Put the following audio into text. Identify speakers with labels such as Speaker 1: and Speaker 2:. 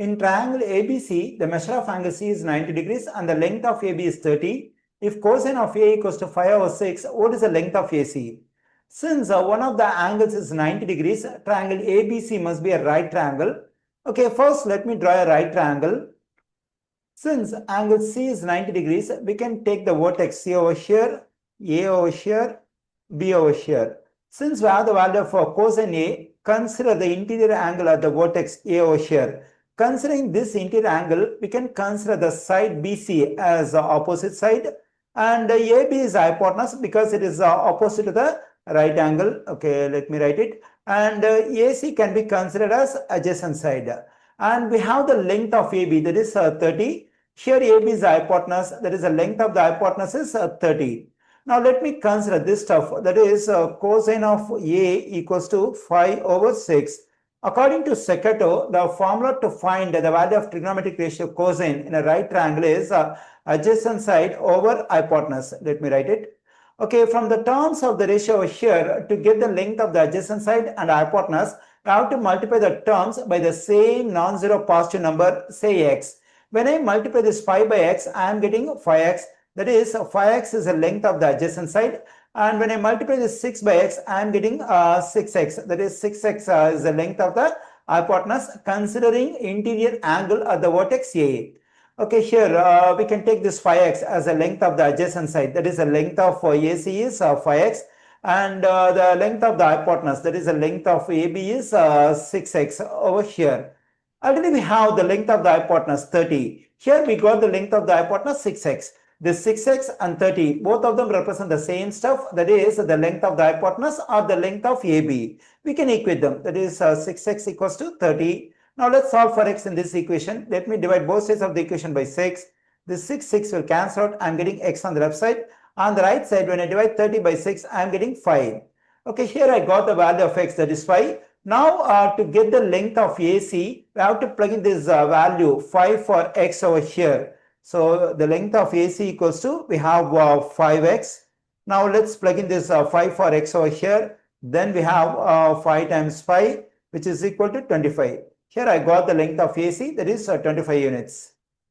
Speaker 1: In triangle ABC, the measure of angle C is 90 degrees and the length of AB is 30. If cosine of A equals to 5 over 6, what is the length of AC? Since one of the angles is 90 degrees, triangle ABC must be a right triangle. Okay, first let me draw a right triangle. Since angle C is 90 degrees, we can take the vertex C over here, A over here, B over here. Since we have the value for cosine A, consider the interior angle at the vertex A over here. Considering this interior angle, we can consider the side BC as the opposite side, and AB is hypotenuse because it is opposite to the right angle. Okay, let me write it. And AC can be considered as adjacent side. And we have the length of AB, that is 30. Here AB is the hypotenuse, that is the length of the hypotenuse is 30. Now let me consider this stuff, that is cosine of A equals to 5 over 6. According to Secato, the formula to find the value of trigonometric ratio cosine in a right triangle is adjacent side over hypotenuse. Let me write it. Okay, from the terms of the ratio over here, to get the length of the adjacent side and hypotenuse, we have to multiply the terms by the same non-zero positive number, say x. When I multiply this 5 by x, I am getting 5x. That is 5x is the length of the adjacent side. And when I multiply this 6 by x, I am getting 6x. That is 6x is the length of the hypotenuse considering interior angle at the vertex A. Okay, here we can take this 5x as the length of the adjacent side. That is the length of AC is 5x. And the length of the hypotenuse, that is the length of AB is 6x over here. Already we have the length of the hypotenuse 30. Here we got the length of the hypotenuse 6x. This 6x and 30, both of them represent the same stuff, that is the length of the hypotenuse or the length of AB. We can equate them, that is 6x equals to 30. Now let's solve for x in this equation. Let me divide both sides of the equation by 6. This 6 will cancel out. I am getting x on the left side. On the right side, when I divide 30 by 6, I am getting 5. Okay, here I got the value of x, that is 5. Now to get the length of AC, we have to plug in this value 5 for x over here. So the length of AC equals to, we have 5x. Now let's plug in this 5 for x over here. Then we have 5 times 5, which is equal to 25. Here I got the length of AC, that is 25 units.